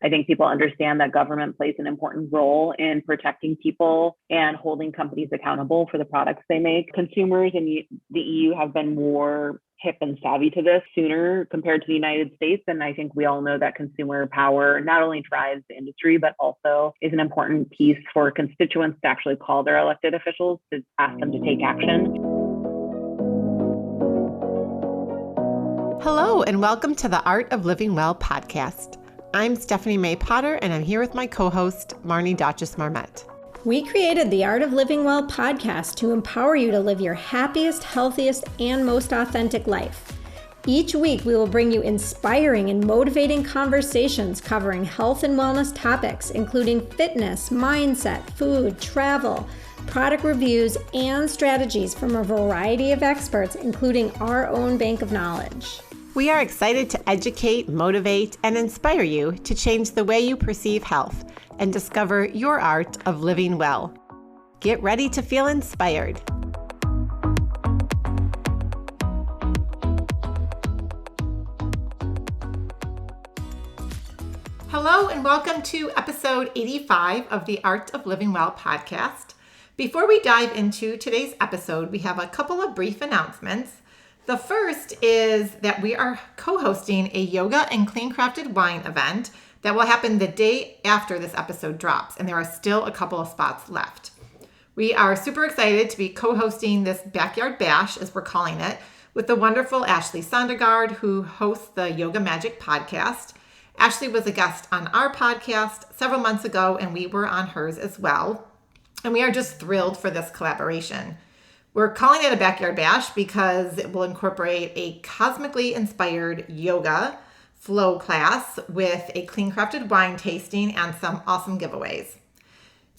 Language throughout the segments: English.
I think people understand that government plays an important role in protecting people and holding companies accountable for the products they make. Consumers in the EU have been more hip and savvy to this sooner compared to the United States. And I think we all know that consumer power not only drives the industry, but also is an important piece for constituents to actually call their elected officials to ask them to take action. Hello, and welcome to the Art of Living Well podcast. I'm Stephanie May Potter, and I'm here with my co-host, Marnie Dotches-Marmette. We created the Art of Living Well podcast to empower you to live your happiest, healthiest, and most authentic life. Each week, we will bring you inspiring and motivating conversations covering health and wellness topics, including fitness, mindset, food, travel, product reviews, and strategies from a variety of experts, including our own bank of knowledge. We are excited to educate, motivate, and inspire you to change the way you perceive health and discover your art of living well. Get ready to feel inspired. Hello, and welcome to episode 85 of the Art of Living Well podcast. Before we dive into today's episode, we have a couple of brief announcements. The first is that we are co-hosting a yoga and clean crafted wine event that will happen the day after this episode drops, and there are still a couple of spots left. We are super excited to be co-hosting this backyard bash, as we're calling it, with the wonderful Ashley Sondergaard, who hosts the Yoga Magic podcast. Ashley was a guest on our podcast several months ago, and we were on hers as well. And we are just thrilled for this collaboration. We're calling it a backyard bash because it will incorporate a cosmically inspired yoga flow class with a clean crafted wine tasting and some awesome giveaways.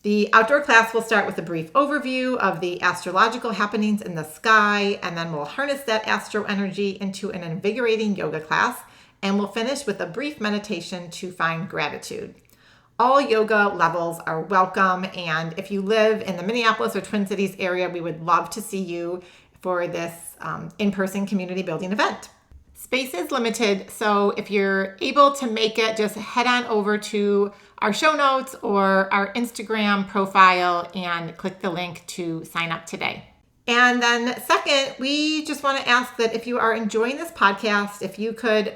The outdoor class will start with a brief overview of the astrological happenings in the sky, and then we'll harness that astro energy into an invigorating yoga class, and we'll finish with a brief meditation to find gratitude. All yoga levels are welcome, and if you live in the Minneapolis or Twin Cities area, we would love to see you for this in-person community building event. Space is limited, so if you're able to make it, just head on over to our show notes or our Instagram profile and click the link to sign up today. And then second, we just want to ask that if you are enjoying this podcast, if you could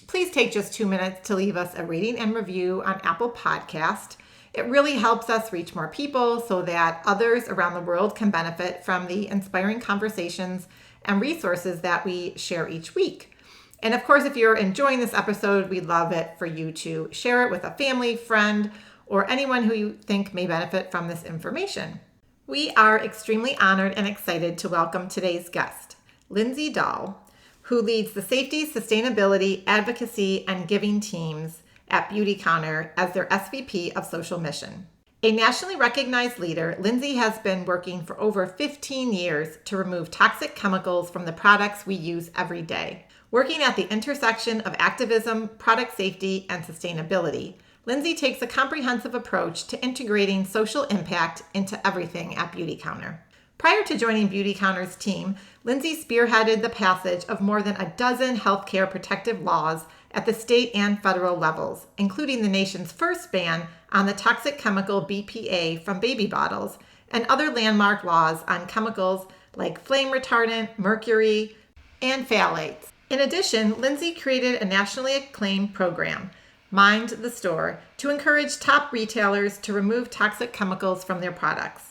please take just 2 minutes to leave us a rating and review on Apple Podcast. It really helps us reach more people so that others around the world can benefit from the inspiring conversations and resources that we share each week. And of course, if you're enjoying this episode, we'd love it for you to share it with a family, friend, or anyone who you think may benefit from this information. We are extremely honored and excited to welcome today's guest, Lindsay Dahl, who leads the safety, sustainability, advocacy, and giving teams at Beautycounter as their SVP of social mission. A nationally recognized leader, Lindsay has been working for over 15 years to remove toxic chemicals from the products we use every day. Working at the intersection of activism, product safety, and sustainability, Lindsay takes a comprehensive approach to integrating social impact into everything at Beautycounter. Prior to joining Beautycounter's team, Lindsay spearheaded the passage of more than a dozen healthcare protective laws at the state and federal levels, including the nation's first ban on the toxic chemical BPA from baby bottles and other landmark laws on chemicals like flame retardant, mercury, and phthalates. In addition, Lindsay created a nationally acclaimed program, Mind the Store, to encourage top retailers to remove toxic chemicals from their products.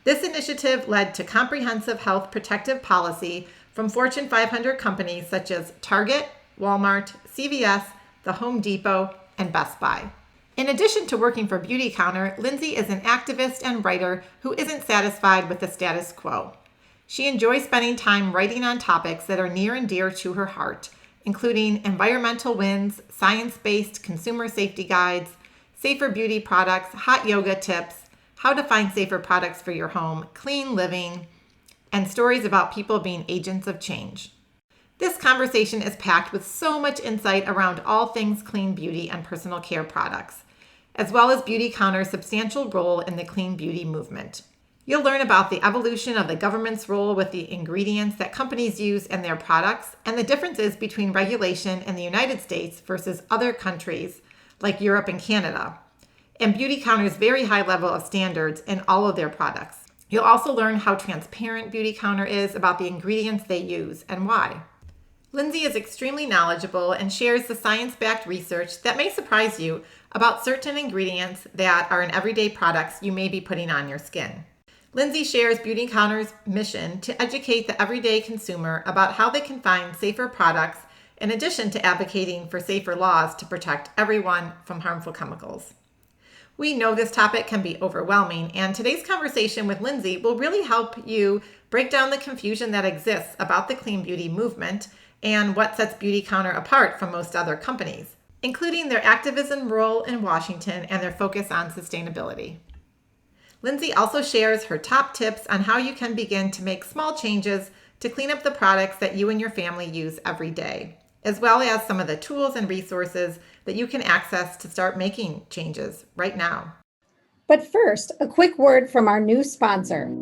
This initiative led to comprehensive health protective policy from Fortune 500 companies such as Target, Wal-Mart, CVS, the Home Depot, and Best Buy. In addition to working for Beautycounter, Lindsay is an activist and writer who isn't satisfied with the status quo. She enjoys spending time writing on topics that are near and dear to her heart, including environmental wins, science-based consumer safety guides, safer beauty products, hot yoga tips, how to find safer products for your home, clean living, and stories about people being agents of change. This conversation is packed with so much insight around all things clean beauty and personal care products, as well as Beautycounter's substantial role in the clean beauty movement. You'll learn about the evolution of the government's role with the ingredients that companies use in their products and the differences between regulation in the United States versus other countries like Europe and Canada, and Beautycounter's very high level of standards in all of their products. You'll also learn how transparent Beautycounter is about the ingredients they use and why. Lindsay is extremely knowledgeable and shares the science-backed research that may surprise you about certain ingredients that are in everyday products you may be putting on your skin. Lindsay shares Beautycounter's mission to educate the everyday consumer about how they can find safer products, in addition to advocating for safer laws to protect everyone from harmful chemicals. We know this topic can be overwhelming, and today's conversation with Lindsay will really help you break down the confusion that exists about the clean beauty movement and what sets Beautycounter apart from most other companies, including their activism role in Washington and their focus on sustainability. Lindsay also shares her top tips on how you can begin to make small changes to clean up the products that you and your family use every day, as well as some of the tools and resources that you can access to start making changes right now. But first, a quick word from our new sponsor,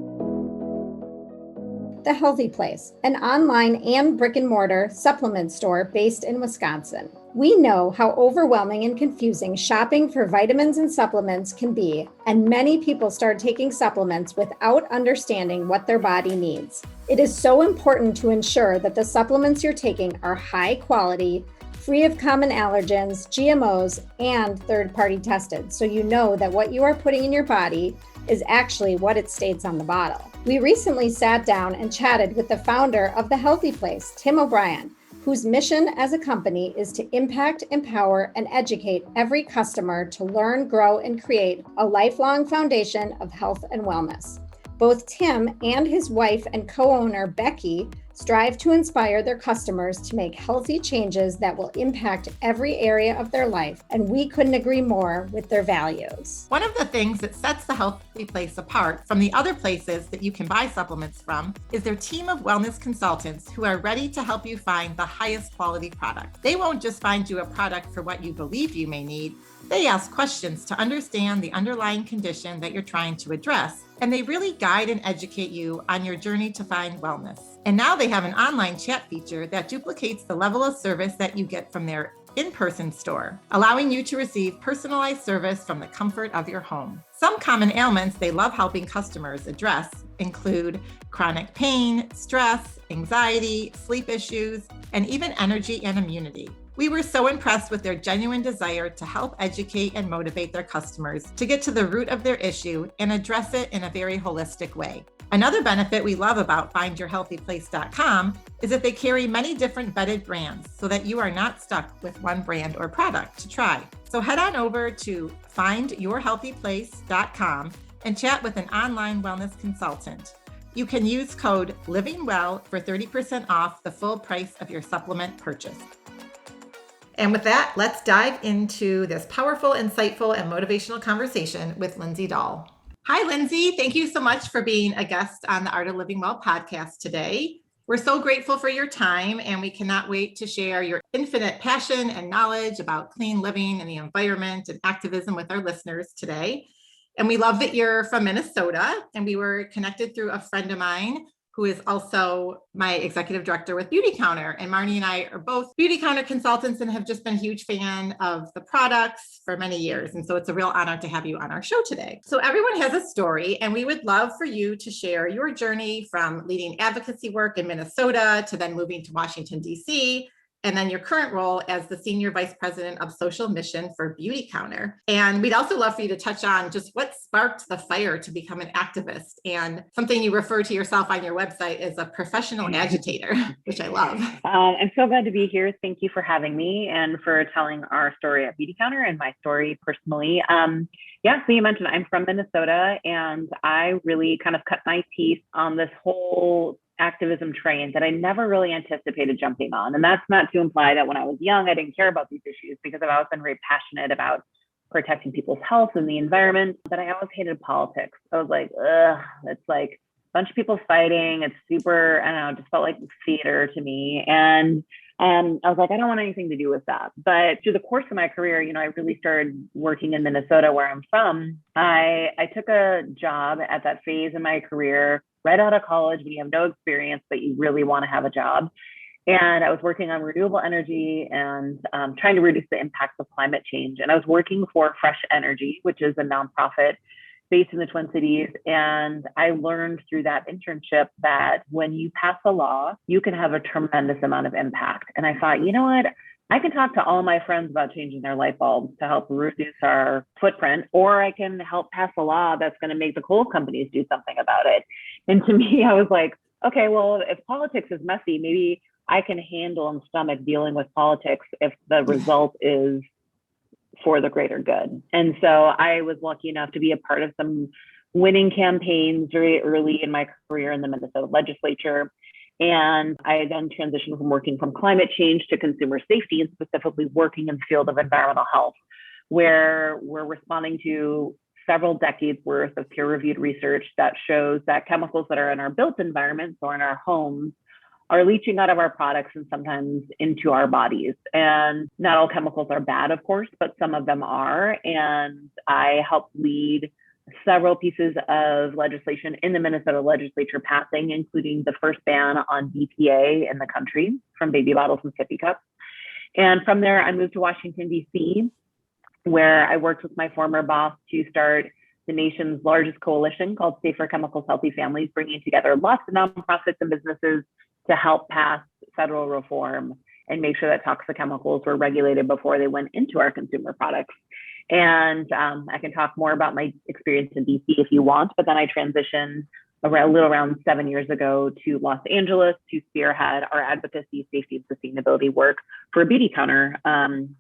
The Healthy Place, an online and brick and mortar supplement store based in Wisconsin. We know how overwhelming and confusing shopping for vitamins and supplements can be, and many people start taking supplements without understanding what their body needs. It is so important to ensure that the supplements you're taking are high quality, free of common allergens, GMOs, and third-party tested, so you know that what you are putting in your body is actually what it states on the bottle. We recently sat down and chatted with the founder of The Healthy Place, Tim O'Brien, whose mission as a company is to impact, empower, and educate every customer to learn, grow, and create a lifelong foundation of health and wellness. Both Tim and his wife and co-owner, Becky, strive to inspire their customers to make healthy changes that will impact every area of their life, and we couldn't agree more with their values. One of the things that sets The Healthy Place apart from the other places that you can buy supplements from is their team of wellness consultants who are ready to help you find the highest quality product. They won't just find you a product for what you believe you may need. They ask questions to understand the underlying condition that you're trying to address, and they really guide and educate you on your journey to find wellness. And now they have an online chat feature that duplicates the level of service that you get from their in-person store, allowing you to receive personalized service from the comfort of your home. Some common ailments they love helping customers address include chronic pain, stress, anxiety, sleep issues, and even energy and immunity. We were so impressed with their genuine desire to help educate and motivate their customers to get to the root of their issue and address it in a very holistic way. Another benefit we love about findyourhealthyplace.com is that they carry many different vetted brands so that you are not stuck with one brand or product to try. So head on over to findyourhealthyplace.com and chat with an online wellness consultant. You can use code LIVINGWELL for 30% off the full price of your supplement purchase. And with that, let's dive into this powerful, insightful, and motivational conversation with Lindsay Dahl. Hi, Lindsay. Thank you so much for being a guest on the Art of Living Well podcast today. We're so grateful for your time, and we cannot wait to share your infinite passion and knowledge about clean living and the environment and activism with our listeners today. And we love that you're from Minnesota, and we were connected through a friend of mine who is also my executive director with Beautycounter. And Marnie and I are both Beautycounter consultants and have just been a huge fan of the products for many years. And so it's a real honor to have you on our show today. So everyone has a story, and we would love for you to share your journey from leading advocacy work in Minnesota to then moving to Washington, D.C., and then your current role as the Senior Vice President of Social Mission for Beautycounter. And we'd also love for you to touch on just what sparked the fire to become an activist, and something you refer to yourself on your website as a professional agitator, which I love. I'm so glad to be here. Thank you for having me and for telling our story at Beautycounter and my story personally. So you mentioned I'm from Minnesota, and I really kind of cut my teeth on this whole activism train that I never really anticipated jumping on. And that's not to imply that when I was young, I didn't care about these issues, because I've always been very passionate about protecting people's health and the environment, but I always hated politics. I was like, it's like a bunch of people fighting. It's super, I don't know, it just felt like theater to me. And I was like, I don't want anything to do with that. But through the course of my career, I really started working in Minnesota, where I'm from. I took a job at that phase in my career right out of college when you have no experience, but you really want to have a job. And I was working on renewable energy and trying to reduce the impacts of climate change. And I was working for Fresh Energy, which is a nonprofit based in the Twin Cities. And I learned through that internship that when you pass a law, you can have a tremendous amount of impact. And I thought, you know what? I can talk to all my friends about changing their light bulbs to help reduce our footprint, or I can help pass a law that's going to make the coal companies do something about it. And to me, I was like, okay, well, if politics is messy, maybe I can handle and stomach dealing with politics if the result is for the greater good. And so I was lucky enough to be a part of some winning campaigns very early in my career in the Minnesota legislature. And I then transitioned from working from climate change to consumer safety, and specifically working in the field of environmental health, where we're responding to several decades worth of peer-reviewed research that shows that chemicals that are in our built environments or in our homes are leaching out of our products and sometimes into our bodies. And not all chemicals are bad, of course, but some of them are. And I helped lead several pieces of legislation in the Minnesota legislature passing, including the first ban on BPA in the country from baby bottles and sippy cups. And from there, I moved to Washington, D.C., where I worked with my former boss to start the nation's largest coalition called Safer Chemicals, Healthy Families, bringing together lots of nonprofits and businesses to help pass federal reform and make sure that toxic chemicals were regulated before they went into our consumer products. And I can talk more about my experience in DC if you want, but then I transitioned around 7 years ago to Los Angeles to spearhead our advocacy, safety, and sustainability work for Beautycounter,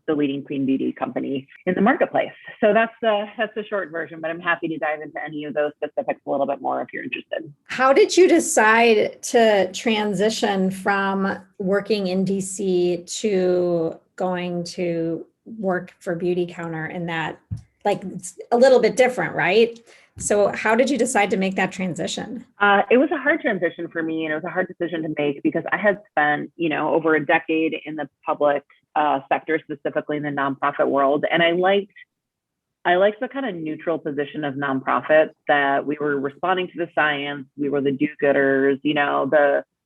the leading clean beauty company in the marketplace. So that's the short version, but I'm happy to dive into any of those specifics a little bit more if you're interested. How did you decide to transition from working in DC to going to work for Beautycounter, in that, like, it's a little bit different, right? So how did you decide to make that transition? It was a hard transition for me, and it was a hard decision to make because I had spent, over a decade in the public sector, specifically in the nonprofit world. And I liked the kind of neutral position of nonprofits, that we were responding to the science, we were the do-gooders,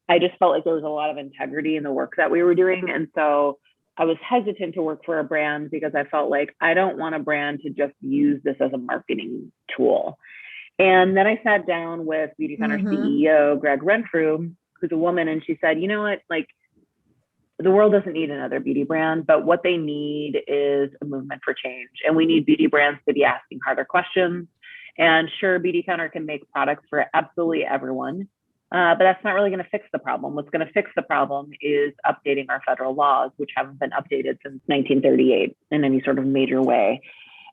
I just felt like there was a lot of integrity in the work that we were doing. And so I was hesitant to work for a brand because I felt like I don't want a brand to just use this as a marketing tool. And then I sat down with Beautycounter CEO, Greg Renfrew, who's a woman, and she said, you know what, like, the world doesn't need another beauty brand, but what they need is a movement for change. And we need beauty brands to be asking harder questions. And sure, Beautycounter can make products for absolutely everyone, but that's not really going to fix the problem. What's going to fix the problem is updating our federal laws, which haven't been updated since 1938 in any sort of major way.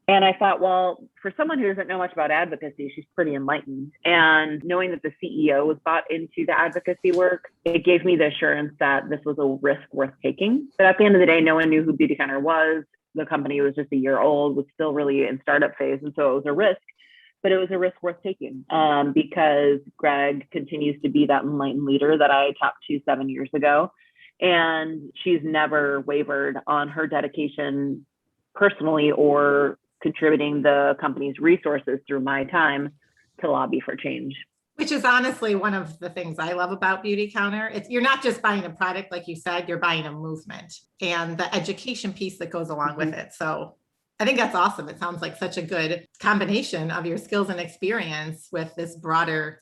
And I thought, well, for someone who doesn't know much about advocacy, she's pretty enlightened. And knowing that the CEO was bought into the advocacy work, it gave me the assurance that this was a risk worth taking. But at the end of the day, no one knew who Beautycounter was. The company was just a year old, was still really in startup phase. And so it was a risk. But it was a risk worth taking because Greg continues to be that enlightened leader that I talked to 7 years ago. And she's never wavered on her dedication personally or contributing the company's resources through my time to lobby for change. Which is honestly one of the things I love about Beautycounter. You're not just buying a product, like you said, you're buying a movement and the education piece that goes along with it. So I think that's awesome. It sounds like such a good combination of your skills and experience with this broader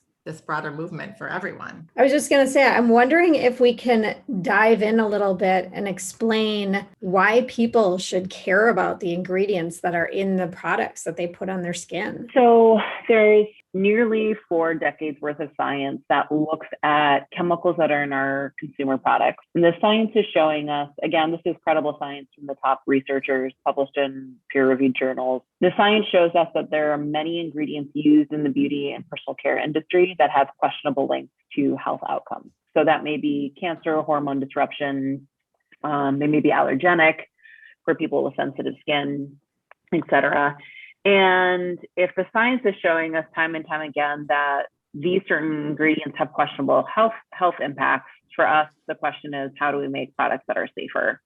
movement for everyone. I was just going to say, I'm wondering if we can dive in a little bit and explain why people should care about the ingredients that are in the products that they put on their skin. So there's nearly 4 decades worth of science that looks at chemicals that are in our consumer products. And the science is showing us, again, this is credible science from the top researchers published in peer-reviewed journals. The science shows us that there are many ingredients used in the beauty and personal care industry that have questionable links to health outcomes. So that may be cancer, hormone disruption, they may be allergenic for people with sensitive skin, et cetera. And if the science is showing us time and time again that these certain ingredients have questionable health impacts, for us, the question is, how do we make products that are safer?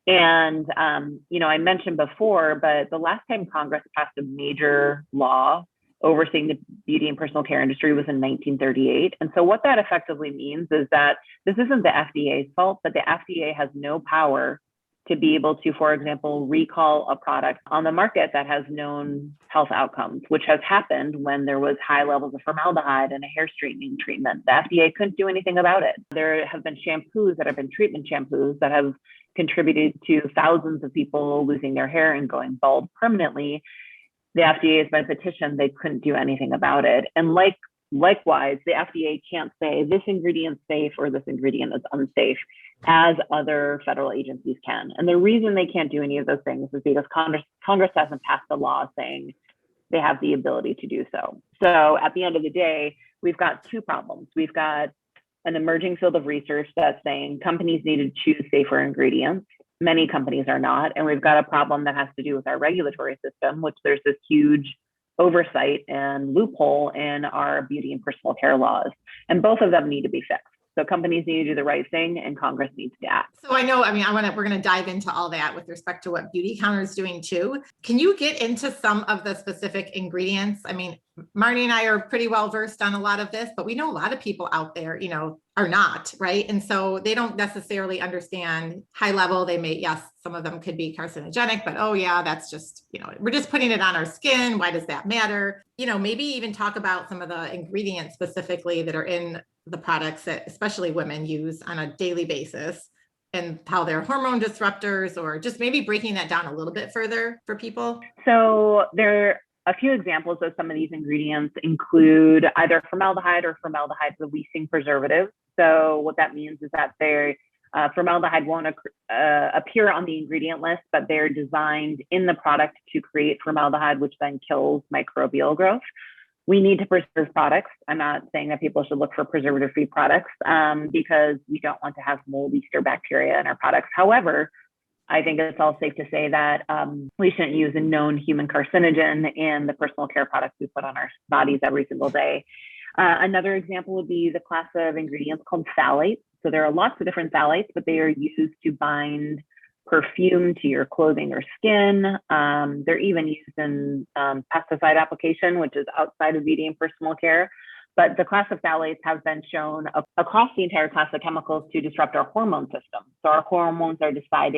And, I mentioned before, but the last time Congress passed a major law overseeing the beauty and personal care industry was in 1938. And so what that effectively means is that this isn't the FDA's fault, but the FDA has no power to be able to, for example, recall a product on the market that has known health outcomes, which has happened when there was high levels of formaldehyde in a hair straightening treatment. The FDA couldn't do anything about it. There have been shampoos that have been treatment shampoos that have contributed to thousands of people losing their hair and going bald permanently. The FDA has been petitioned, they couldn't do anything about it. And likewise, the FDA can't say this ingredient's safe or this ingredient is unsafe, as other federal agencies can. And the reason they can't do any of those things is because Congress hasn't passed a law saying they have the ability to do so. So at the end of the day, we've got two problems. We've got an emerging field of research that's saying companies need to choose safer ingredients. Many companies are not. And we've got a problem that has to do with our regulatory system, which there's this huge oversight and loophole in our beauty and personal care laws. And both of them need to be fixed. So companies need to do the right thing and Congress needs to act. So I know, we're going to dive into all that with respect to what Beautycounter is doing too. Can you get into some of the specific ingredients? I mean, Marnie and I are pretty well versed on a lot of this, but we know a lot of people out there, are not, right? And so they don't necessarily understand high level. They may, yes, some of them could be carcinogenic, but oh yeah, that's just, we're just putting it on our skin. Why does that matter? Maybe even talk about some of the ingredients specifically that are in the products that especially women use on a daily basis and how they're hormone disruptors, or just maybe breaking that down a little bit further for people. So there a few examples of some of these ingredients include either formaldehyde or formaldehyde releasing preservatives. So what that means is that formaldehyde won't appear on the ingredient list, but they're designed in the product to create formaldehyde, which then kills microbial growth. We need to preserve products. I'm not saying that people should look for preservative-free products because we don't want to have mold, yeast, or bacteria in our products. However, I think it's all safe to say that we shouldn't use a known human carcinogen in the personal care products we put on our bodies every single day. Another example would be the class of ingredients called phthalates. So there are lots of different phthalates, but they are used to bind perfume to your clothing or skin. They're even used in pesticide application, which is outside of beauty and personal care. But the class of phthalates have been shown across the entire class of chemicals to disrupt our hormone system. So our hormones are designed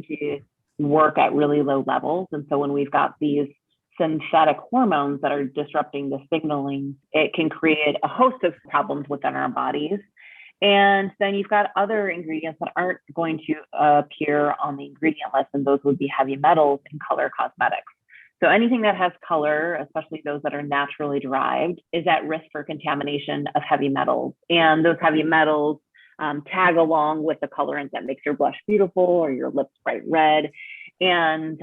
to work at really low levels. And so when we've got these synthetic hormones that are disrupting the signaling, it can create a host of problems within our bodies. And then you've got other ingredients that aren't going to appear on the ingredient list, and those would be heavy metals and color cosmetics. So anything that has color, especially those that are naturally derived, is at risk for contamination of heavy metals. And those heavy metals tag along with the colorant that makes your blush beautiful or your lips bright red. And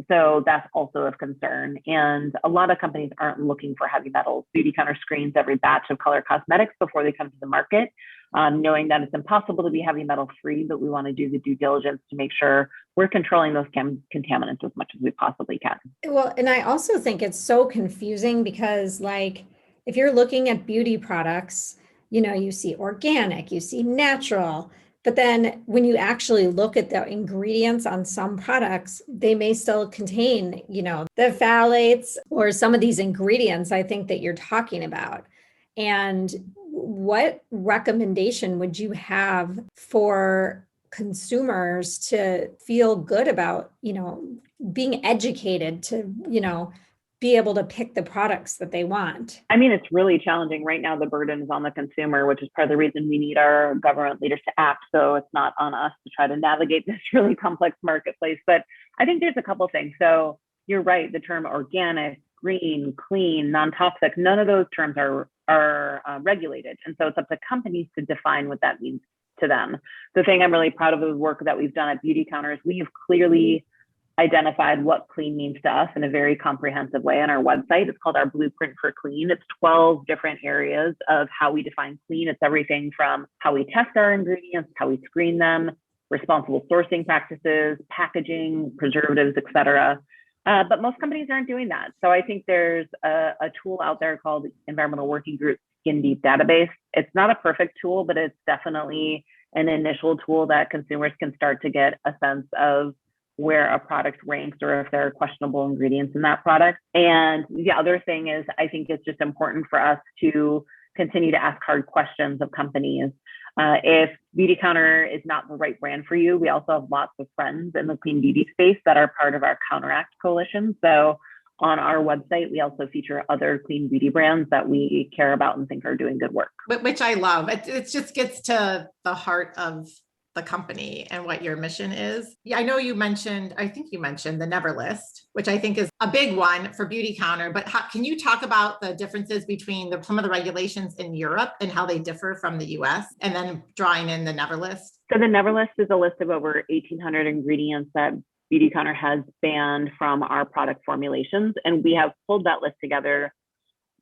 so that's also of concern. And a lot of companies aren't looking for heavy metals. Beautycounter screens every batch of color cosmetics before they come to the market, knowing that it's impossible to be heavy metal free, but we want to do the due diligence to make sure we're controlling those contaminants as much as we possibly can. Well, and I also think it's so confusing because, like, if you're looking at beauty products, you see organic, you see natural, but then when you actually look at the ingredients on some products, they may still contain, the phthalates or some of these ingredients I think that you're talking about. And what recommendation would you have for consumers to feel good about, being educated to, be able to pick the products that they want? I mean, it's really challenging right now. The burden is on the consumer, which is part of the reason we need our government leaders to act. So it's not on us to try to navigate this really complex marketplace. But I think there's a couple things. So you're right. The term organic, green, clean, non-toxic, none of those terms are regulated. And so it's up to companies to define what that means to them. The thing I'm really proud of the work that we've done at Beautycounter is we have clearly identified what clean means to us in a very comprehensive way on our website. It's called our Blueprint for Clean. It's 12 different areas of how we define clean. It's everything from how we test our ingredients, how we screen them, responsible sourcing practices, packaging, preservatives, et cetera. But most companies aren't doing that. So I think there's a tool out there called Environmental Working Group Skin Deep Database. It's not a perfect tool, but it's definitely an initial tool that consumers can start to get a sense of where a product ranks or if there are questionable ingredients in that product. And the other thing is, I think it's just important for us to continue to ask hard questions of companies. If Beautycounter is not the right brand for you, we also have lots of friends in the clean beauty space that are part of our Counteract coalition. So on our website, we also feature other clean beauty brands that we care about and think are doing good work. Which I love. It just gets to the heart of the company and what your mission is. Yeah, I know I think you mentioned the Never List, which I think is a big one for Beautycounter, but can you talk about the differences between some of the regulations in Europe and how they differ from the US, and then drawing in the Never List? So the Never List is a list of over 1,800 ingredients that Beautycounter has banned from our product formulations. And we have pulled that list together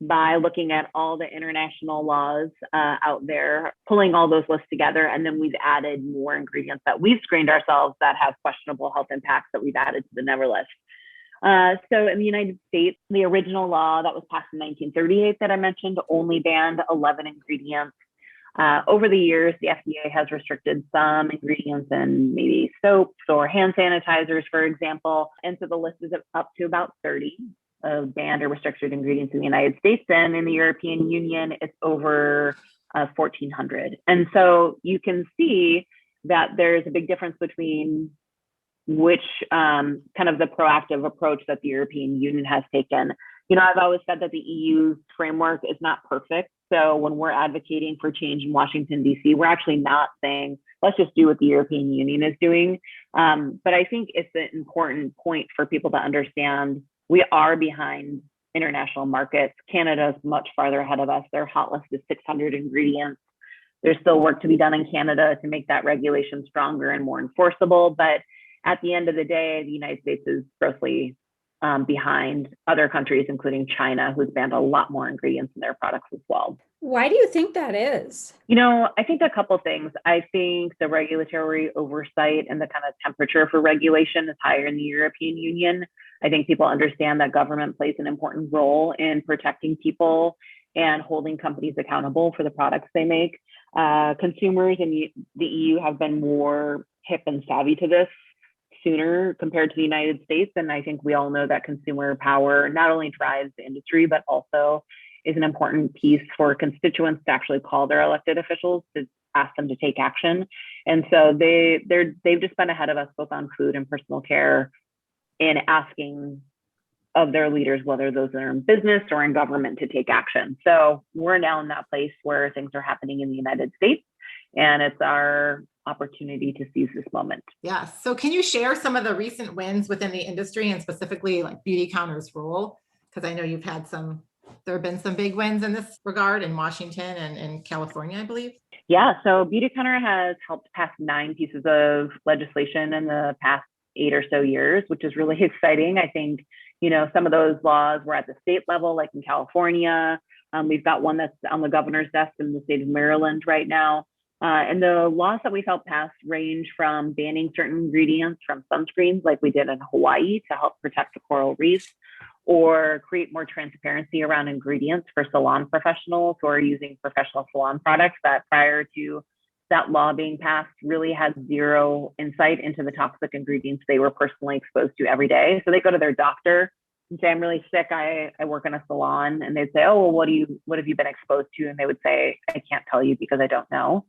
by looking at all the international laws out there, pulling all those lists together. And then we've added more ingredients that we've screened ourselves that have questionable health impacts that we've added to the Never List. So in the United States, the original law that was passed in 1938 that I mentioned only banned 11 ingredients. Over the years, the FDA has restricted some ingredients in maybe soaps or hand sanitizers, for example. And so the list is up to about 30 of banned or restricted ingredients in the United States. And in the European Union, it's over 1,400. And so you can see that there's a big difference between which kind of the proactive approach that the European Union has taken. You know, I've always said that the EU framework is not perfect. So when we're advocating for change in Washington, D.C., we're actually not saying, let's just do what the European Union is doing. But I think it's an important point for people to understand we are behind international markets. Canada is much farther ahead of us. Their hot list is 600 ingredients. There's still work to be done in Canada to make that regulation stronger and more enforceable. But at the end of the day, the United States is grossly behind other countries, including China, who's banned a lot more ingredients in their products as well. Why do you think that is? You know, I think a couple of things. I think the regulatory oversight and the kind of temperature for regulation is higher in the European Union. I think people understand that government plays an important role in protecting people and holding companies accountable for the products they make. Consumers in the EU have been more hip and savvy to this sooner compared to the United States. And I think we all know that consumer power not only drives the industry, but also is an important piece for constituents to actually call their elected officials to ask them to take action. And so they've just been ahead of us both on food and personal care in asking of their leaders, whether those are in business or in government, to take action. So we're now in that place where things are happening in the United States, and it's our opportunity to seize this moment. Yeah. So can you share some of the recent wins within the industry and specifically like Beautycounter's role? Because I know there have been some big wins in this regard in Washington and in California, I believe. Yeah. So Beautycounter has helped pass 9 pieces of legislation in the past 8 or so years, which is really exciting. I think, you know, some of those laws were at the state level, like in California. We've got one that's on the governor's desk in the state of Maryland right now. And the laws that we've helped pass range from banning certain ingredients from sunscreens, like we did in Hawaii to help protect the coral reefs, or create more transparency around ingredients for salon professionals who are using professional salon products that prior to that law being passed really had zero insight into the toxic ingredients they were personally exposed to every day. So they go to their doctor and say, I'm really sick. I work in a salon. And they'd say, oh, well, what have you been exposed to? And they would say, I can't tell you because I don't know.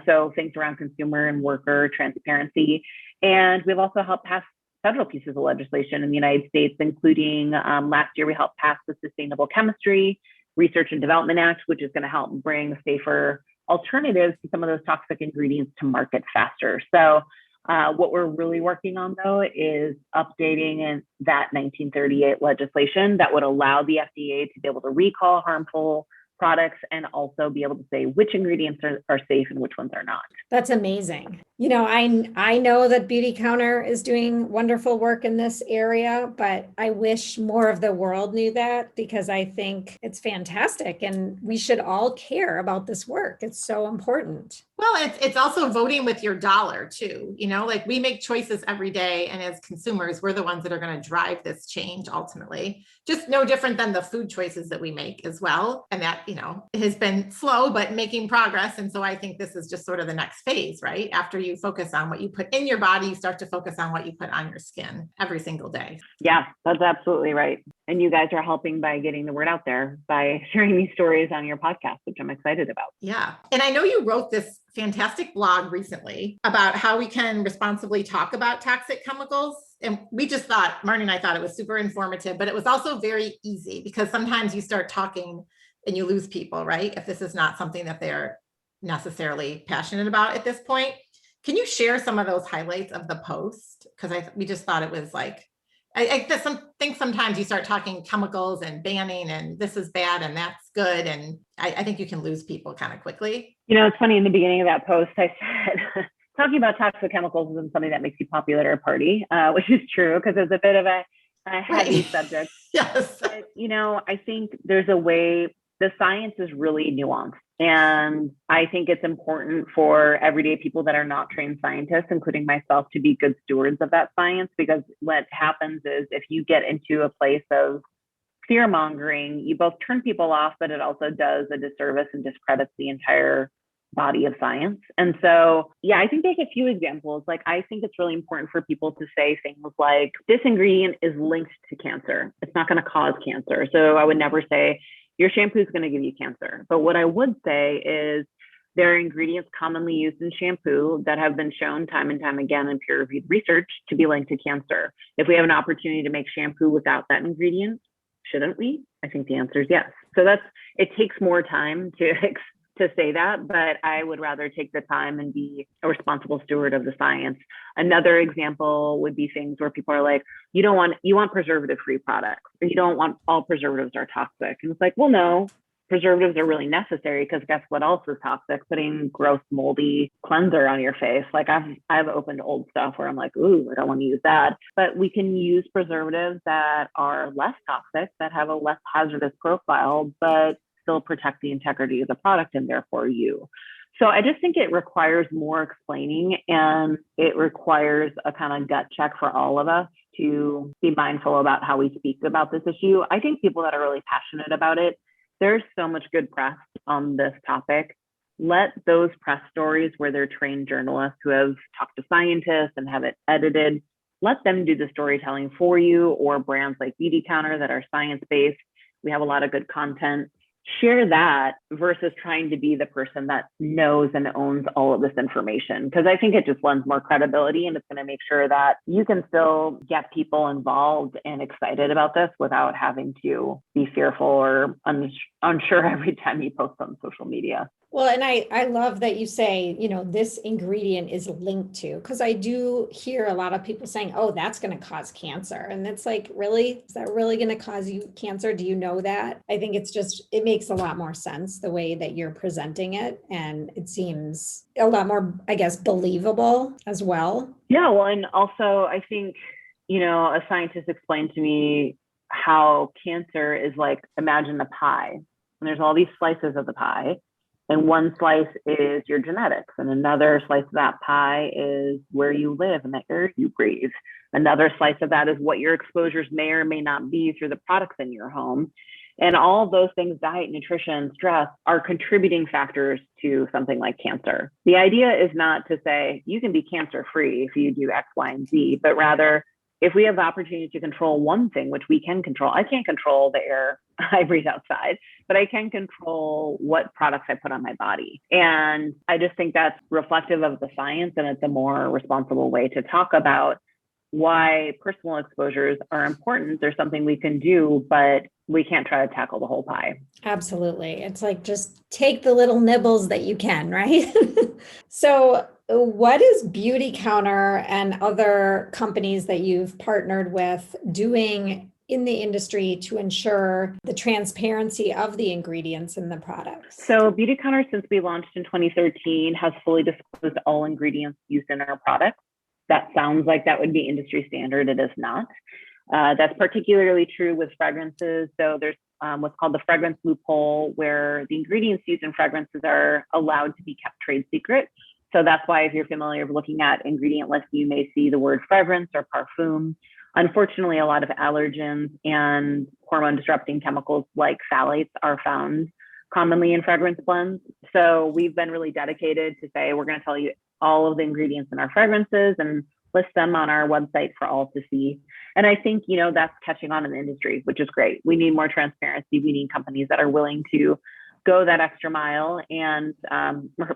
So things around consumer and worker transparency. And we've also helped pass federal pieces of legislation in the United States, including last year, we helped pass the Sustainable Chemistry Research and Development Act, which is going to help bring safer alternatives to some of those toxic ingredients to market faster. So what we're really working on, though, is updating that 1938 legislation that would allow the FDA to be able to recall harmful products and also be able to say which ingredients are safe and which ones are not. That's amazing. You know, I know that Beautycounter is doing wonderful work in this area, but I wish more of the world knew that, because I think it's fantastic and we should all care about this work. It's so important. Well, it's also voting with your dollar too. Like we make choices every day. And as consumers, we're the ones that are going to drive this change ultimately. Just no different than the food choices that we make as well. And that, has been slow, but making progress. And so I think this is just sort of the next phase, right? After you focus on what you put in your body, you start to focus on what you put on your skin every single day. Yeah, that's absolutely right. And you guys are helping by getting the word out there by sharing these stories on your podcast, which I'm excited about. Yeah. And I know you wrote this fantastic blog recently about how we can responsibly talk about toxic chemicals. And we just thought, Marty and I thought it was super informative, but it was also very easy because sometimes you start talking and you lose people, right? If this is not something that they're necessarily passionate about at this point. Can you share some of those highlights of the post? Because we just thought it was like, I think sometimes you start talking chemicals and banning and this is bad and that's good. And I think you can lose people kind of quickly. It's funny, in the beginning of that post, I said, talking about toxic chemicals isn't something that makes you popular at a party, which is true because it's a bit of a heavy subject. Yes. But, I think there's a way, the science is really nuanced. And I think it's important for everyday people that are not trained scientists, including myself, to be good stewards of that science, because what happens is if you get into a place of fear mongering, you both turn people off, but it also does a disservice and discredits the entire body of science. And so, yeah, I think there's a few examples. Like, I think it's really important for people to say things like, this ingredient is linked to cancer. It's not going to cause cancer. So I would never say, your shampoo is going to give you cancer. But what I would say is there are ingredients commonly used in shampoo that have been shown time and time again in peer-reviewed research to be linked to cancer. If we have an opportunity to make shampoo without that ingredient, shouldn't we? I think the answer is yes. So it takes more time to say that, but I would rather take the time and be a responsible steward of the science. Another example would be things where people are like, you want preservative-free products, or you don't want all preservatives are toxic. And it's like, well, no, preservatives are really necessary because guess what else is toxic? Putting gross, moldy cleanser on your face. Like I've opened old stuff where I'm like, ooh, I don't want to use that. But we can use preservatives that are less toxic, that have a less hazardous profile, but still protect the integrity of the product and therefore you. So I just think it requires more explaining, and it requires a kind of gut check for all of us to be mindful about how we speak about this issue. I think people that are really passionate about it, there's so much good press on this topic. Let those press stories where they're trained journalists who have talked to scientists and have it edited, let them do the storytelling for you, or brands like Beautycounter that are science-based. We have a lot of good content. Share that versus trying to be the person that knows and owns all of this information, because I think it just lends more credibility, and it's going to make sure that you can still get people involved and excited about this without having to be fearful or unsure every time you post on social media. Well, and I love that you say, this ingredient is linked to, because I do hear a lot of people saying, oh, that's going to cause cancer. And it's like, really? Is that really going to cause you cancer? Do you know that? I think it makes a lot more sense the way that you're presenting it. And it seems a lot more, I guess, believable as well. Yeah. Well, and also I think, a scientist explained to me how cancer is like, imagine a pie, and there's all these slices of the pie. And one slice is your genetics, and another slice of that pie is where you live and the air you breathe. Another slice of that is what your exposures may or may not be through the products in your home. And all of those things, diet, nutrition, stress, are contributing factors to something like cancer. The idea is not to say you can be cancer-free if you do X, Y, and Z, but rather, if we have the opportunity to control one thing, which we can control, I can't control the air I breathe outside, but I can control what products I put on my body. And I just think that's reflective of the science, and it's a more responsible way to talk about why personal exposures are important. There's something we can do, but we can't try to tackle the whole pie. Absolutely. It's like, just take the little nibbles that you can, right? So what is Beautycounter and other companies that you've partnered with doing in the industry to ensure the transparency of the ingredients in the products? So Beautycounter, since we launched in 2013, has fully disclosed all ingredients used in our products. That sounds like that would be industry standard. It is not. That's particularly true with fragrances. So there's what's called the fragrance loophole, where the ingredients used in fragrances are allowed to be kept trade secret. So that's why if you're familiar with looking at ingredient lists, you may see the word fragrance or parfum. Unfortunately, a lot of allergens and hormone disrupting chemicals like phthalates are found commonly in fragrance blends. So we've been really dedicated to say, we're going to tell you all of the ingredients in our fragrances and list them on our website for all to see. And I think, that's catching on in the industry, which is great. We need more transparency. We need companies that are willing to go that extra mile and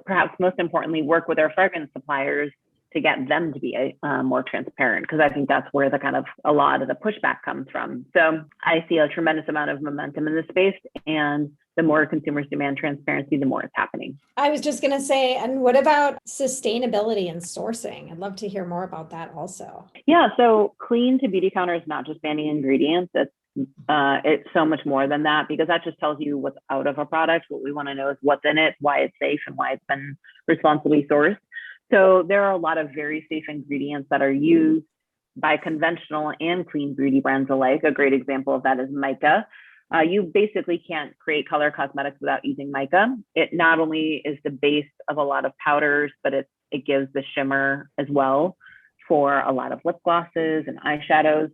perhaps most importantly, work with our fragrance suppliers to get them to be more transparent, because I think that's where a lot of the pushback comes from. So I see a tremendous amount of momentum in this space, and the more consumers demand transparency, the more it's happening. I was just going to say, and what about sustainability and sourcing? I'd love to hear more about that also. Yeah, so clean to Beautycounter is not just banning ingredients. It's so much more than that, because that just tells you what's out of a product. What we want to know is what's in it, why it's safe, and why it's been responsibly sourced. So there are a lot of very safe ingredients that are used by conventional and clean beauty brands alike. A great example of that is mica. You basically can't create color cosmetics without using mica. It not only is the base of a lot of powders, but it gives the shimmer as well for a lot of lip glosses and eyeshadows.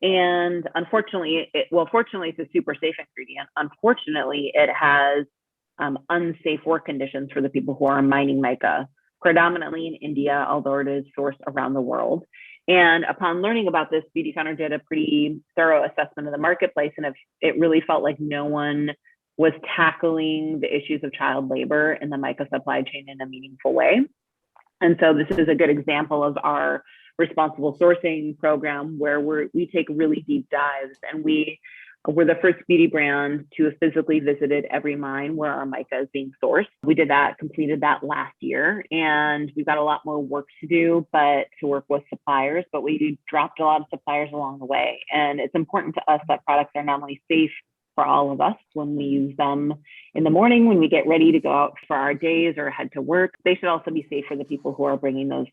And unfortunately, fortunately, it's a super safe ingredient. Unfortunately, it has unsafe work conditions for the people who are mining mica, predominantly in India, although it is sourced around the world. And upon learning about this, Beautycounter did a pretty thorough assessment of the marketplace, and it really felt like no one was tackling the issues of child labor in the mica supply chain in a meaningful way. And so this is a good example of our responsible sourcing program, where we take really deep dives, and we're the first beauty brand to have physically visited every mine where our mica is being sourced. We completed that last year, and we've got a lot more work to do, to work with suppliers, but we dropped a lot of suppliers along the way. And it's important to us that products are not only safe for all of us when we use them in the morning, when we get ready to go out for our days or head to work, they should also be safe for the people who are bringing those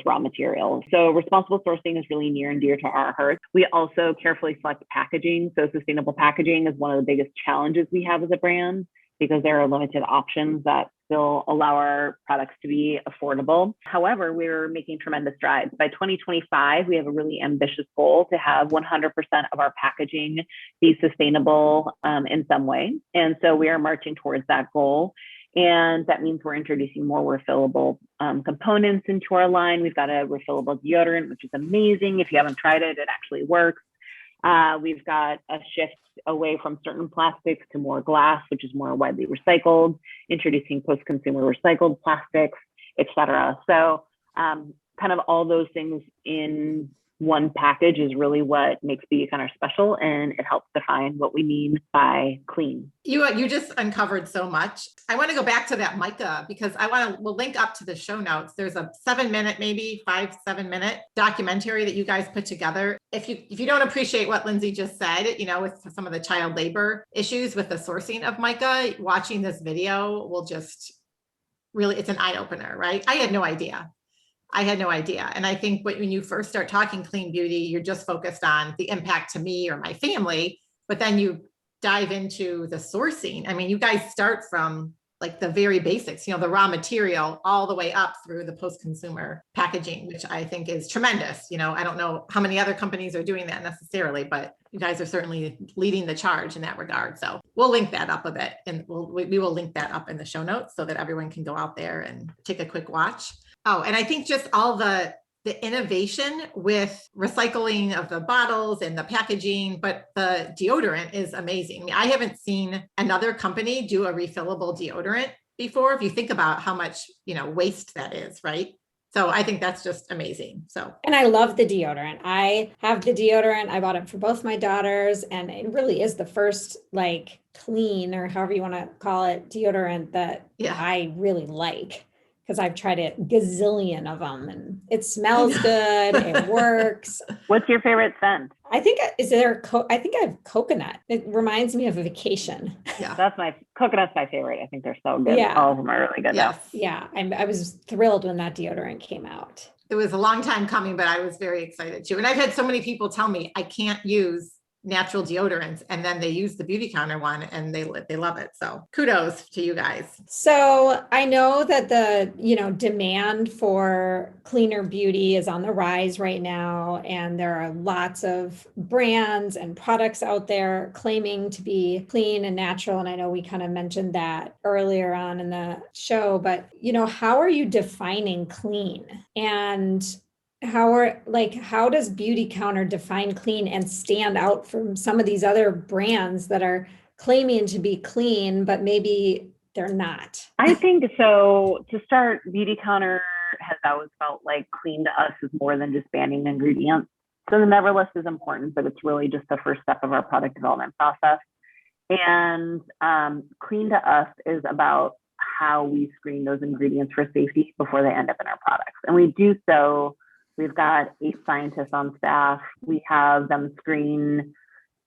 raw materials. So responsible sourcing is really near and dear to our hearts. We also carefully select packaging. So sustainable packaging is one of the biggest challenges we have as a brand, because there are limited options that still allow our products to be affordable. However, we're making tremendous strides. By 2025, we have a really ambitious goal to have 100% of our packaging be sustainable in some way. And so we are marching towards that goal. And that means we're introducing more refillable components into our line. We've got a refillable deodorant, which is amazing. If you haven't tried it, it actually works. We've got a shift away from certain plastics to more glass, which is more widely recycled, introducing post-consumer recycled plastics, et cetera. So kind of all those things in one package is really what makes Beautycounter special, and it helps define what we mean by clean. You just uncovered so much. I want to go back to that mica, because we'll link up to the show notes. There's a 7-minute, maybe 5-7-minute documentary that you guys put together. If you don't appreciate what Lindsay just said, with some of the child labor issues with the sourcing of mica, watching this video will just really, it's an eye opener, right? I had no idea. And I think when you first start talking clean beauty, you're just focused on the impact to me or my family, but then you dive into the sourcing. I mean, you guys start from like the very basics, the raw material, all the way up through the post-consumer packaging, which I think is tremendous. I don't know how many other companies are doing that necessarily, but you guys are certainly leading the charge in that regard. So we'll link that up a bit, and we will link that up in the show notes so that everyone can go out there and take a quick watch. Oh, and I think just all the innovation with recycling of the bottles and the packaging, but the deodorant is amazing. I mean, I haven't seen another company do a refillable deodorant before, if you think about how much, waste that is, right? So I think that's just amazing. And I love the deodorant. I have the deodorant. I bought it for both my daughters, and it really is the first clean, or however you want to call it, deodorant that I really like. Because I've tried a gazillion of them, and it smells good. It works. What's your favorite scent? I think I have coconut. It reminds me of a vacation. Yeah, coconut's my favorite. I think they're so good. Yeah. All of them are really good. Yes. Yeah. I was thrilled when that deodorant came out. It was a long time coming, but I was very excited too. And I've had so many people tell me I can't use natural deodorants, and then they use the Beautycounter one and they love it. So kudos to you guys. So I know that the, demand for cleaner beauty is on the rise right now, and there are lots of brands and products out there claiming to be clean and natural. And I know we kind of mentioned that earlier on in the show, but how are you defining clean? And how does Beautycounter define clean and stand out from some of these other brands that are claiming to be clean, but maybe they're not? I think so. To start, Beautycounter has always felt like clean to us is more than just banning ingredients. So the never list is important, but it's really just the first step of our product development process. And clean to us is about how we screen those ingredients for safety before they end up in our products. And we do so. We've got 8 scientists on staff. We have them screen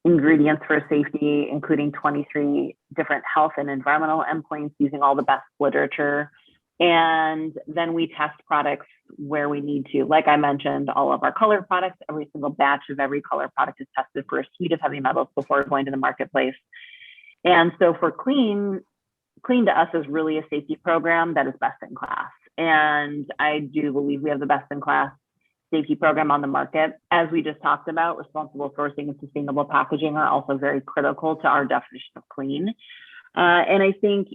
ingredients for safety, including 23 different health and environmental endpoints using all the best literature. And then we test products where we need to. Like I mentioned, all of our color products, every single batch of every color product is tested for a suite of heavy metals before going to the marketplace. And so for clean to us is really a safety program that is best in class. And I do believe we have the best in class safety program on the market. As we just talked about, responsible sourcing and sustainable packaging are also very critical to our definition of clean. And I think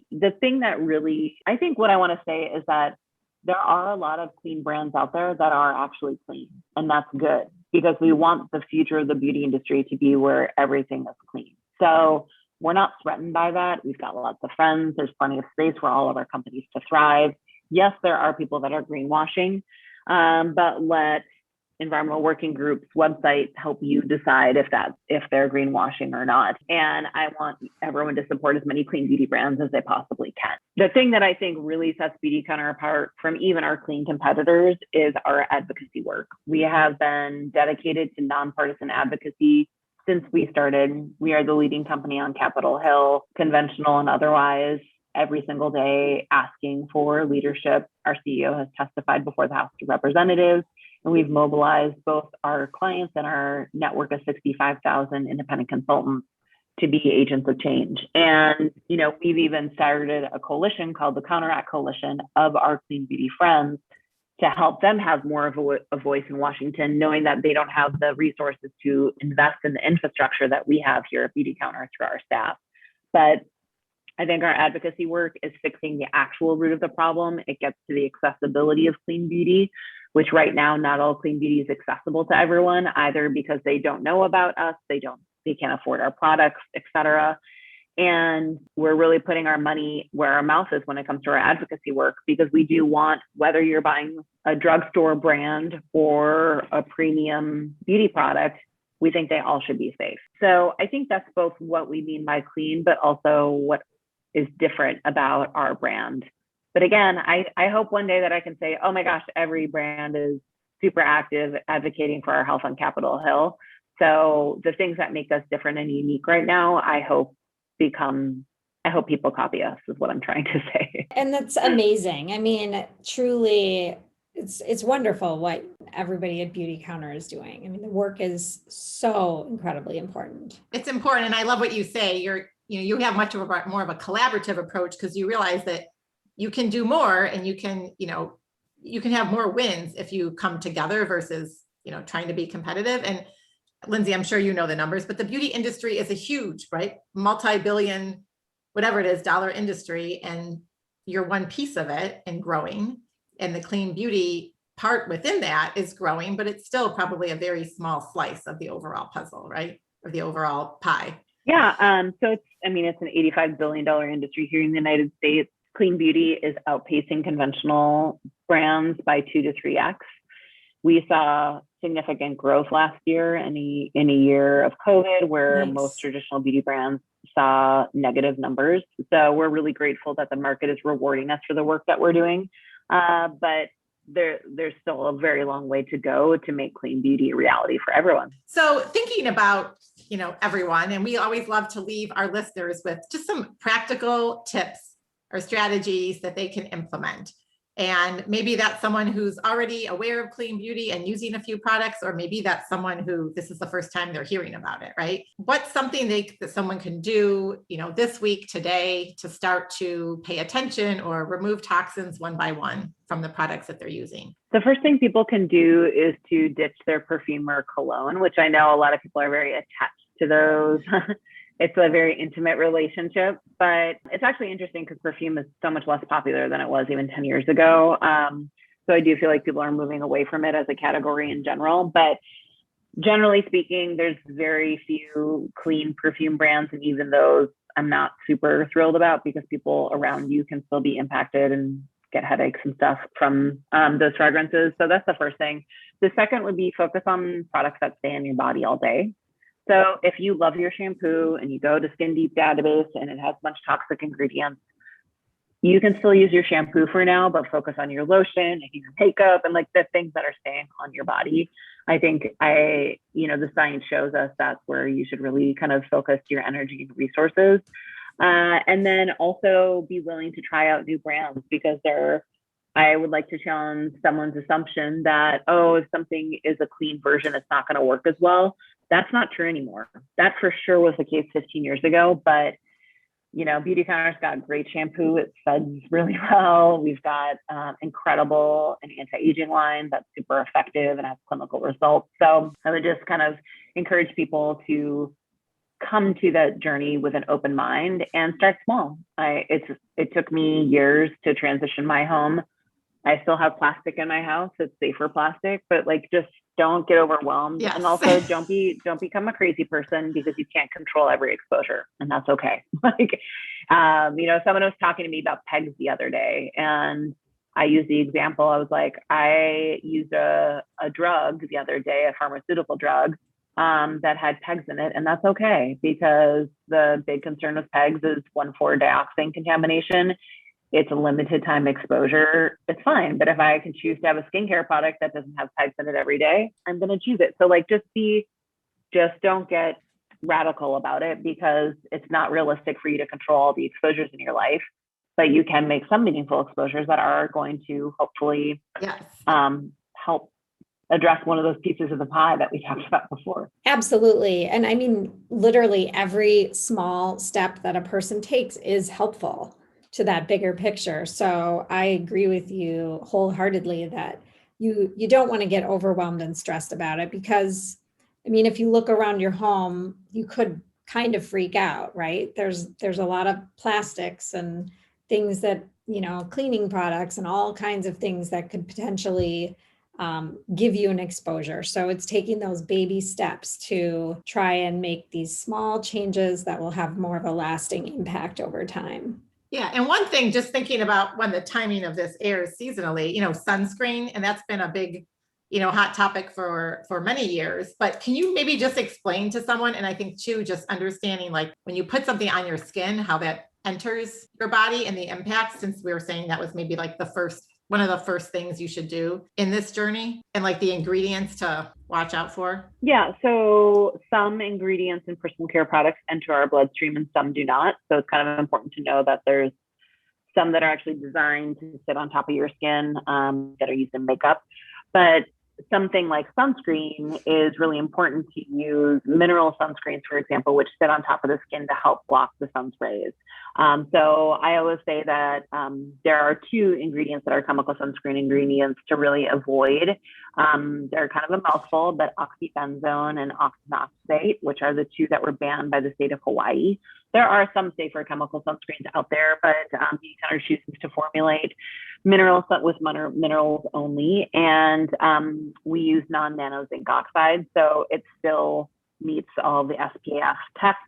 what I want to say is that there are a lot of clean brands out there that are actually clean, and that's good because we want the future of the beauty industry to be where everything is clean. So we're not threatened by that. We've got lots of friends. There's plenty of space for all of our companies to thrive. Yes, there are people that are greenwashing, but let Environmental Working Group's website help you decide if they're greenwashing or not. And I want everyone to support as many clean beauty brands as they possibly can. The thing that I think really sets Beautycounter apart from even our clean competitors is our advocacy work. We have been dedicated to nonpartisan advocacy since we started. We are the leading company on Capitol Hill, conventional and otherwise, every single day asking for leadership. Our CEO has testified before the House of Representatives, and we've mobilized both our clients and our network of 65,000 independent consultants to be agents of change. And, we've even started a coalition called the Counteract Coalition of our clean beauty friends to help them have more of a voice in Washington, knowing that they don't have the resources to invest in the infrastructure that we have here at Beautycounter through our staff. But I think our advocacy work is fixing the actual root of the problem. It gets to the accessibility of clean beauty, which right now, not all clean beauty is accessible to everyone, either because they don't know about us, they can't afford our products, et cetera. And we're really putting our money where our mouth is when it comes to our advocacy work, because we do want, whether you're buying a drugstore brand or a premium beauty product, we think they all should be safe. So I think that's both what we mean by clean, but also what is different about our brand. But again, I hope one day that I can say, oh my gosh, every brand is super active advocating for our health on Capitol Hill. So the things that make us different and unique right now, I hope people copy us, is what I'm trying to say. And that's amazing. I mean, truly, it's wonderful what everybody at Beautycounter is doing. I mean, the work is so incredibly important. It's important. And I love what you say. You have more of a collaborative approach, because you realize that you can do more, and you can have more wins if you come together versus, trying to be competitive. And Lindsay, I'm sure you know the numbers, but the beauty industry is a huge, right, multi-billion, whatever it is, dollar industry, and you're one piece of it and growing. And the clean beauty part within that is growing, but it's still probably a very small slice of the overall puzzle, right? Or the overall pie. Yeah. So it's an $85 billion industry here in the United States. Clean beauty is outpacing conventional brands by 2 to 3x. We saw significant growth last year in a year of COVID, where most traditional beauty brands saw negative numbers. So we're really grateful that the market is rewarding us for the work that we're doing. But there's still a very long way to go to make clean beauty a reality for everyone. So thinking about, everyone, and we always love to leave our listeners with just some practical tips or strategies that they can implement. And maybe that's someone who's already aware of clean beauty and using a few products, or maybe that's someone who this is the first time they're hearing about it, right? What's something that someone can do, this week, today, to start to pay attention or remove toxins one by one from the products that they're using? The first thing people can do is to ditch their perfume or cologne, which I know a lot of people are very attached to those. It's a very intimate relationship, but it's actually interesting because perfume is so much less popular than it was even 10 years ago. So I do feel like people are moving away from it as a category in general, but generally speaking, there's very few clean perfume brands. And even those I'm not super thrilled about because people around you can still be impacted and get headaches and stuff from those fragrances. So that's the first thing. The second would be focus on products that stay in your body all day. So if you love your shampoo and you go to Skin Deep database and it has a bunch of toxic ingredients, you can still use your shampoo for now, but focus on your lotion and your makeup and like the things that are staying on your body. I think the science shows us that's where you should really kind of focus your energy and resources. And then also be willing to try out new brands because I would like to challenge someone's assumption that, if something is a clean version, it's not going to work as well. That's not true anymore. That for sure was the case 15 years ago, but Beautycounter's got great shampoo. It suds really well. We've got incredible and anti-aging line that's super effective and has clinical results. So I would just kind of encourage people to come to that journey with an open mind and start small. It took me years to transition my home. I still have plastic in my house. It's safer plastic, but just don't get overwhelmed. Yes. And also don't become a crazy person because you can't control every exposure, and that's okay. Someone was talking to me about pegs the other day, and I used the example. I was like, I used a drug the other day, a pharmaceutical drug that had pegs in it, and that's okay because the big concern with pegs is 1,4-dioxane contamination. It's a limited time exposure. It's fine. But if I can choose to have a skincare product that doesn't have pegs in it every day, I'm going to choose it. So just don't get radical about it because it's not realistic for you to control all the exposures in your life, but you can make some meaningful exposures that are going to hopefully help address one of those pieces of the pie that we talked about before. Absolutely. And I mean, literally every small step that a person takes is helpful to that bigger picture. So I agree with you wholeheartedly that you don't want to get overwhelmed and stressed about it because, I mean, if you look around your home, you could kind of freak out, right? There's a lot of plastics and things that, cleaning products and all kinds of things that could potentially give you an exposure. So it's taking those baby steps to try and make these small changes that will have more of a lasting impact over time. Yeah. And one thing, just thinking about when the timing of this airs seasonally, sunscreen, and that's been a big, hot topic for many years, but can you maybe just explain to someone? And I think too, just understanding when you put something on your skin, how that enters your body and the impact, since we were saying that was maybe one of the first things you should do in this journey and the ingredients to watch out for? Yeah. So some ingredients in personal care products enter our bloodstream and some do not. So it's kind of important to know that there's some that are actually designed to sit on top of your skin that are used in makeup. But something like sunscreen is really important to use mineral sunscreens, for example, which sit on top of the skin to help block the sun's rays. So I always say that there are two ingredients that are chemical sunscreen ingredients to really avoid. They're kind of a mouthful, but oxybenzone and octinoxate, which are the two that were banned by the state of Hawaii. There are some safer chemical sunscreens out there, but Beautycounter chooses to formulate minerals with minerals only. And we use non-nano zinc oxide. So it still meets all the SPF tests,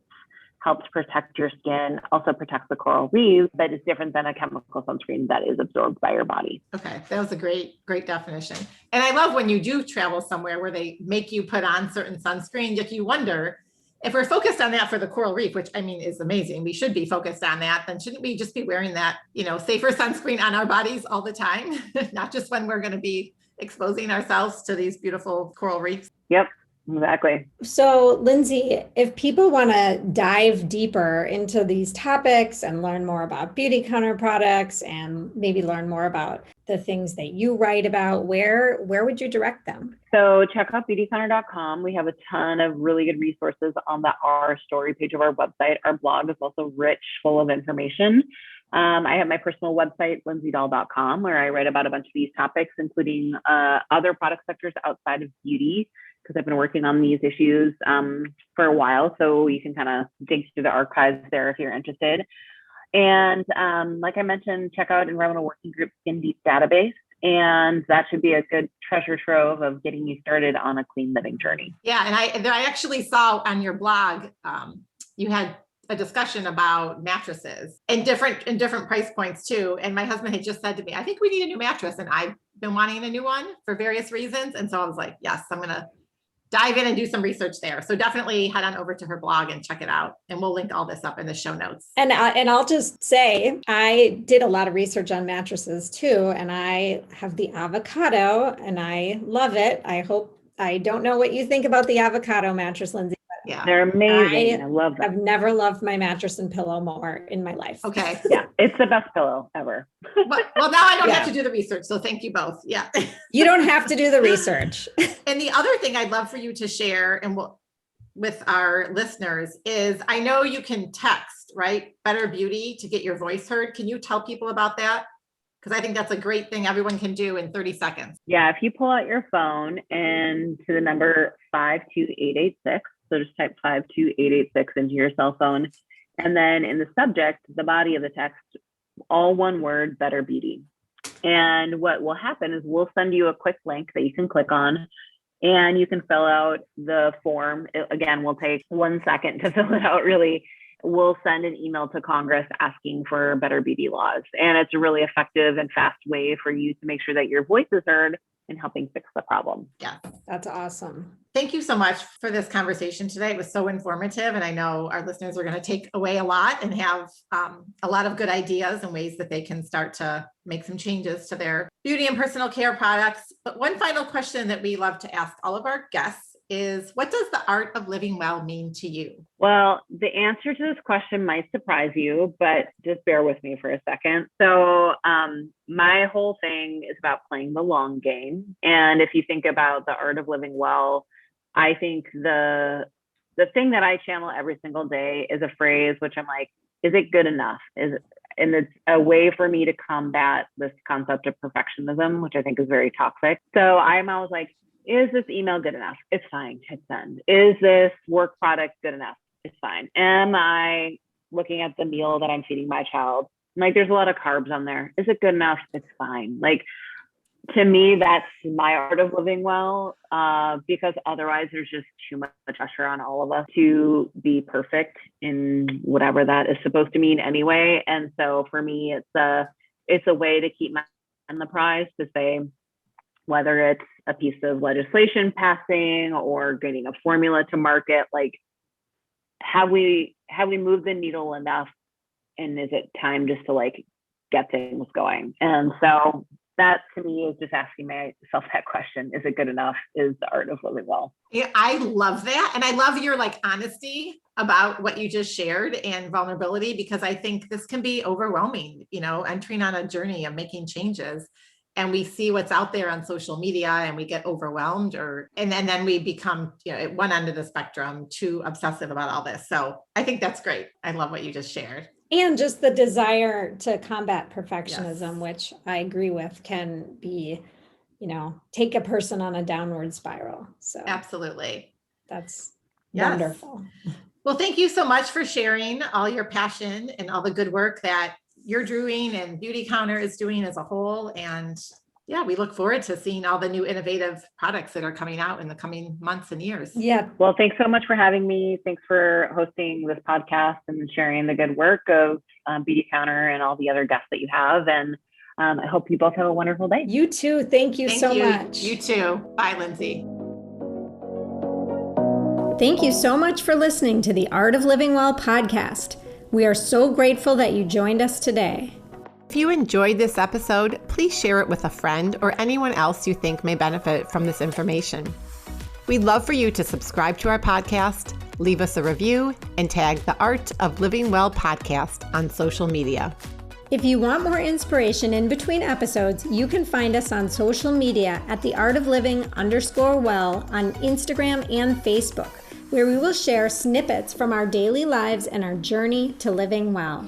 helps protect your skin, also protects the coral reefs, but it's different than a chemical sunscreen that is absorbed by your body. Okay. That was a great definition. And I love when you do travel somewhere where they make you put on certain sunscreen, if you wonder, if we're focused on that for the coral reef, which I mean is amazing, we should be focused on that, then shouldn't we just be wearing that, safer sunscreen on our bodies all the time, not just when we're going to be exposing ourselves to these beautiful coral reefs? Yep. Exactly. So, Lindsay, if people want to dive deeper into these topics and learn more about Beautycounter products and maybe learn more about the things that you write about, where would you direct them? So check out beautycounter.com. We have a ton of really good resources on the Our Story page of our website. Our blog is also rich, full of information. I have my personal website, lindsaydahl.com, where I write about a bunch of these topics, including other product sectors outside of beauty, because I've been working on these issues for a while. So you can kind of dig through the archives there if you're interested. And like I mentioned, check out Environmental Working Group Skin Deep database. And that should be a good treasure trove of getting you started on a clean living journey. Yeah. And I actually saw on your blog, you had a discussion about mattresses and different price points too. And my husband had just said to me, I think we need a new mattress. And I've been wanting a new one for various reasons. And so I was like, yes, I'm going to dive in and do some research there. So definitely head on over to her blog and check it out. And we'll link all this up in the show notes. And I'll just say, I did a lot of research on mattresses too. And I have the avocado and I love it. I don't know what you think about the avocado mattress, Lindsay. Yeah, they're amazing. I love them. I've never loved my mattress and pillow more in my life. Okay. Yeah, it's the best pillow ever. Well, now I don't have to do the research. So thank you both. Yeah. You don't have to do the research. And the other thing I'd love for you to share and with our listeners is, I know you can text, right? Better Beauty to get your voice heard. Can you tell people about that? Because I think that's a great thing everyone can do in 30 seconds. Yeah, if you pull out your phone and to the number 52886, so just type 52886 into your cell phone. And then in the subject, the body of the text, all one word, Better Beauty. And what will happen is we'll send you a quick link that you can click on and you can fill out the form. Again, we'll take 1 second to fill it out, really. We'll send an email to Congress asking for better beauty laws. And it's a really effective and fast way for you to make sure that your voice is heard in helping fix the problem. Yeah, that's awesome. Thank you so much for this conversation today. It was so informative. And I know our listeners are going to take away a lot and have a lot of good ideas and ways that they can start to make some changes to their beauty and personal care products. But one final question that we love to ask all of our guests is, what does the art of living well mean to you? Well, the answer to this question might surprise you, but just bear with me for a second. So my whole thing is about playing the long game. And if you think about the art of living well, I think the thing that I channel every single day is a phrase, which I'm like, is it good enough? And it's a way for me to combat this concept of perfectionism, which I think is very toxic. So I'm always like, is this email good enough? It's fine. Hit send. Is this work product good enough? It's fine. Am I looking at the meal that I'm feeding my child? Like, there's a lot of carbs on there. Is it good enough? It's fine. Like, to me, that's my art of living well, because otherwise there's just too much pressure on all of us to be perfect in whatever that is supposed to mean anyway. And so for me, it's a way to keep my eye on the prize, to say, whether it's a piece of legislation passing or getting a formula to market, like, have we moved the needle enough? And is it time just to like get things going? And so that to me is just asking myself that question. Is it good enough? Is the art of living well? Yeah, I love that. And I love your like honesty about what you just shared and vulnerability, because I think this can be overwhelming, entering on a journey of making changes. And we see what's out there on social media and we get overwhelmed and then we become, at one end of the spectrum, too obsessive about all this. So I think that's great. I love what you just shared. And just the desire to combat perfectionism, which I agree with, can be, take a person on a downward spiral. So absolutely. That's wonderful. Well, thank you so much for sharing all your passion and all the good work that you're doing and Beautycounter is doing as a whole. And yeah, we look forward to seeing all the new innovative products that are coming out in the coming months and years. Yeah. Well, thanks so much for having me. Thanks for hosting this podcast and sharing the good work of Beautycounter and all the other guests that you have. And I hope you both have a wonderful day. You too. Thank you so much. You too. Bye, Lindsay. Thank you so much for listening to the Art of Living Well podcast. We are so grateful that you joined us today. If you enjoyed this episode, please share it with a friend or anyone else you think may benefit from this information. We'd love for you to subscribe to our podcast, leave us a review, and tag the Art of Living Well podcast on social media. If you want more inspiration in between episodes, you can find us on social media at theartofliving_well on Instagram and Facebook, where we will share snippets from our daily lives and our journey to living well.